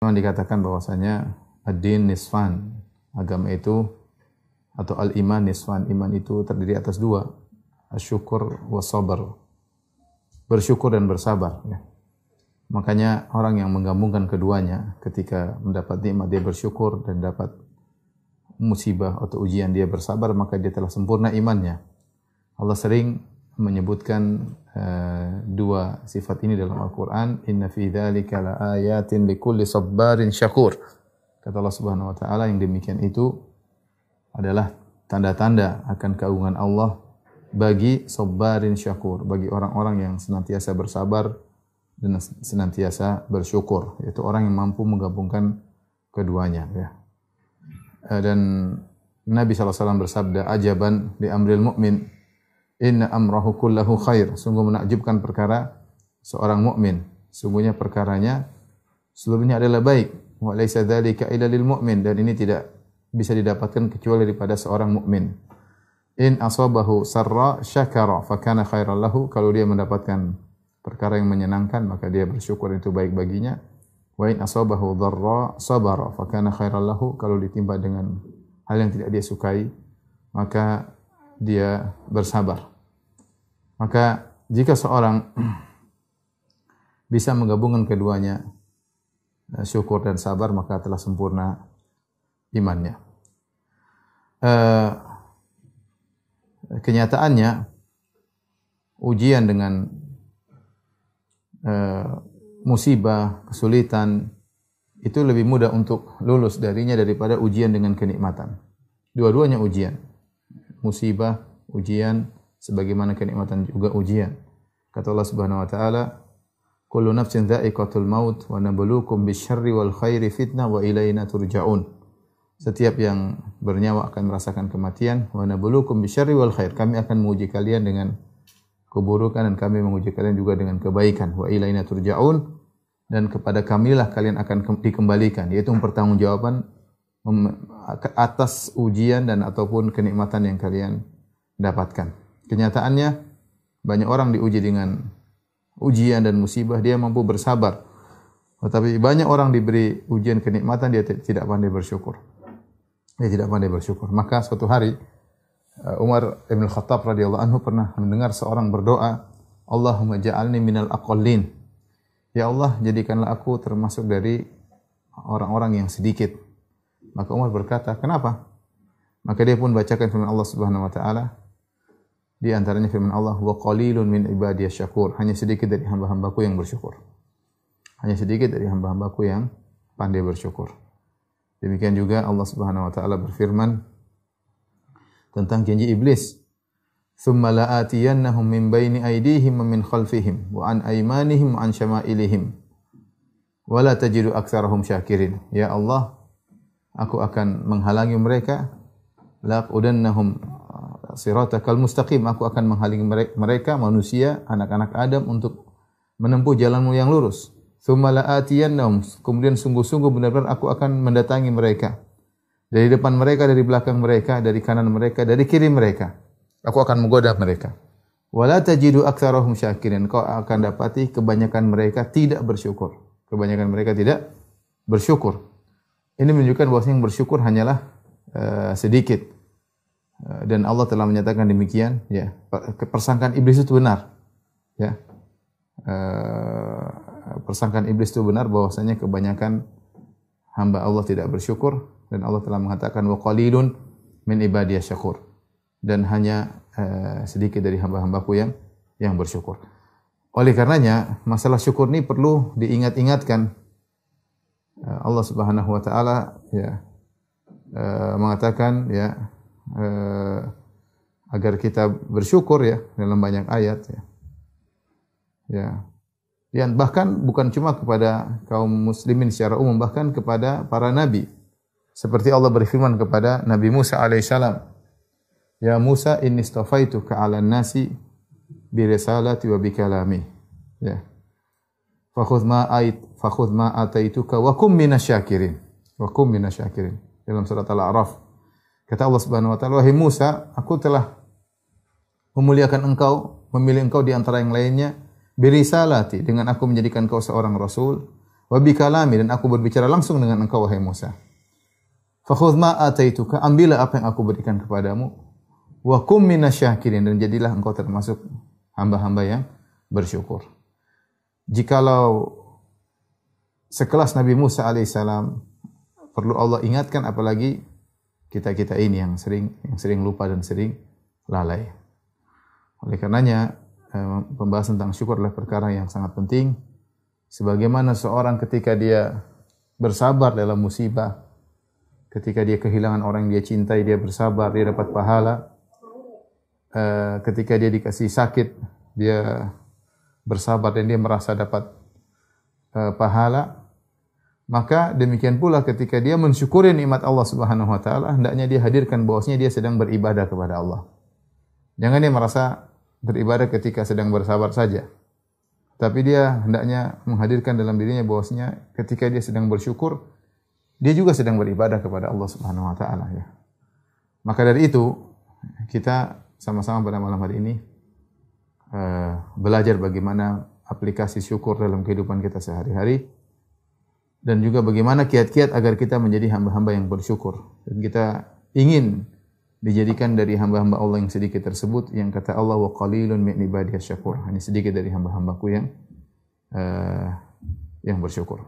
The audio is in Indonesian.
Memang dikatakan bahwasanya ad-din nisfan, agama itu atau al-iman nisfan, iman itu terdiri atas dua, asyukur wa sabar, bersyukur dan bersabar. Ya. Makanya orang yang menggabungkan keduanya, ketika mendapat nikmat dia bersyukur dan dapat musibah atau ujian dia bersabar, maka dia telah sempurna imannya. Allah sering menyebutkan dua sifat ini dalam Al-Quran. Inna fi dzalika laayatin likulli sabbarin syakur. Kata Allah Subhanahu wa taala, yang demikian itu adalah tanda-tanda akan keagungan Allah bagi sabbarin syakur, bagi orang-orang yang senantiasa bersabar dan senantiasa bersyukur, yaitu orang yang mampu menggabungkan keduanya, ya. Dan Nabi SAW bersabda, ajaban li amril mu'min, inna amrahu kullahu khair. Sungguh menakjubkan perkara seorang mukmin. Sungguhnya perkaranya seluruhnya adalah baik. Wa laisa dzalika illa lil mu'min, dan ini tidak bisa didapatkan kecuali daripada seorang mukmin. In asabahu sarra syakara fa kana khairan lahu. Kalau dia mendapatkan perkara yang menyenangkan, maka dia bersyukur, itu baik baginya. Wa in asabahu dharra sabara fa kana khairan lahu. Kalau ditimpa dengan hal yang tidak dia sukai, maka dia bersabar. Maka jika seorang bisa menggabungkan keduanya, syukur dan sabar, maka telah sempurna imannya. Kenyataannya ujian dengan musibah, kesulitan itu lebih mudah untuk lulus darinya daripada ujian dengan kenikmatan. Dua-duanya ujian. Musibah, ujian, sebagaimana kenikmatan juga ujian. Kata Allah Subhanahu wa taala, kullu nafsin dha'iqatul maut wa nabluukum bisyarri wal khairi fitnah wa ilaina turja'un. Setiap yang bernyawa akan merasakan kematian. Wa nabluukum bisyarri wal khair. Kami akan menguji kalian dengan keburukan dan kami menguji kalian juga dengan kebaikan. Wa ilaina turja'un, dan kepada kamilah kalian akan dikembalikan, yaitu pertanggungjawaban atas ujian dan ataupun kenikmatan yang kalian dapatkan. Kenyataannya banyak orang diuji dengan ujian dan musibah, dia mampu bersabar. Tetapi banyak orang diberi ujian kenikmatan, dia tidak pandai bersyukur. Dia tidak pandai bersyukur. Maka suatu hari Umar Ibn Khattab radhiyallahu anhu pernah mendengar seorang berdoa, Allahumma ja'alni minal aqallin. Ya Allah, jadikanlah aku termasuk dari orang-orang yang sedikit. Maka Umar berkata, kenapa? Maka dia pun bacakan firman Allah Subhanahu wa taala. Di antaranya firman Allah, wa qalilun min ibadiyasy syakur. Hanya sedikit dari hamba-hambaku yang bersyukur. Hanya sedikit dari hamba-hambaku yang pandai bersyukur. Demikian juga Allah Subhanahu wa taala berfirman tentang janji iblis. Tsumma la'atiyannahum min baini aydihim wa min khalfihim wa an aymanihim wa an syama'ilihim. Wa la tajidu aktsarahum syakirin. Ya Allah, aku akan menghalangi mereka, laqudannahum siratakal mustaqim. Aku akan menghalangi mereka, manusia, anak-anak Adam, untuk menempuh jalanmu yang lurus. Tsumma la'atiyannahum, kemudian sungguh-sungguh benar-benar aku akan mendatangi mereka. Dari depan mereka, dari belakang mereka, dari kanan mereka, dari kiri mereka. Aku akan menggoda mereka. Wa la tajidu aktsarahum syakirin. Kau akan dapati kebanyakan mereka tidak bersyukur. Kebanyakan mereka tidak bersyukur. Ini menunjukkan bahwa yang bersyukur hanyalah sedikit. Dan Allah telah menyatakan demikian, ya. Persangkaan iblis itu benar. Ya. Persangkaan iblis itu benar, bahwasanya kebanyakan hamba Allah tidak bersyukur, dan Allah telah mengatakan wa qalilun min ibadiyasy syakur. Dan hanya sedikit dari hamba-hambaku yang bersyukur. Oleh karenanya, masalah syukur ini perlu diingat-ingatkan. Allah Subhanahu wa taala ya mengatakan ya agar kita bersyukur ya dalam banyak ayat ya. Ya. Dan bahkan bukan cuma kepada kaum muslimin secara umum, bahkan kepada para nabi. Seperti Allah berfirman kepada Nabi Musa alaihissalam, Ya Musa, inni istafaituka 'alan nasi bi risalati wa bi kalami. Ya. Fakhudh ma ataituka wa kum minasyakirin. Wa kum minasyakirin. Dalam surat Al-A'raf. Kata Allah Subhanahu wa taala, wahai Musa, aku telah memuliakan engkau, memilih engkau di antara yang lainnya bi risalati, dengan aku menjadikan engkau seorang rasul, wa bi kalami, dan aku berbicara langsung dengan engkau wahai Musa. Fakhudh ma ataituka, ambillah apa yang aku berikan kepadamu, wa kum minasyakirin, dan jadilah engkau termasuk hamba-hamba yang bersyukur. Jikalau sekelas Nabi Musa alaihissalam perlu Allah ingatkan, apalagi kita-kita ini yang sering lupa dan sering lalai. Oleh karenanya pembahasan tentang syukur adalah perkara yang sangat penting. Sebagaimana seorang ketika dia bersabar dalam musibah, ketika dia kehilangan orang yang dia cintai, dia bersabar, dia dapat pahala. Ketika dia dikasih sakit, dia bersabar dan dia merasa dapat pahala. Maka demikian pula ketika dia mensyukuri nikmat Allah Subhanahu wa taala, hendaknya dia hadirkan bahwasanya dia sedang beribadah kepada Allah. Jangan dia merasa beribadah ketika sedang bersabar saja. Tapi dia hendaknya menghadirkan dalam dirinya bahwasanya ketika dia sedang bersyukur, dia juga sedang beribadah kepada Allah Subhanahu wa taala, ya. Maka dari itu kita sama-sama pada malam hari ini belajar bagaimana aplikasi syukur dalam kehidupan kita sehari-hari, dan juga bagaimana kiat-kiat agar kita menjadi hamba-hamba yang bersyukur. Dan kita ingin dijadikan dari hamba-hamba Allah yang sedikit tersebut, yang kata Allah, wa qalilun min ibadiyasy syakur, hanya sedikit dari hamba-hambaku yang bersyukur.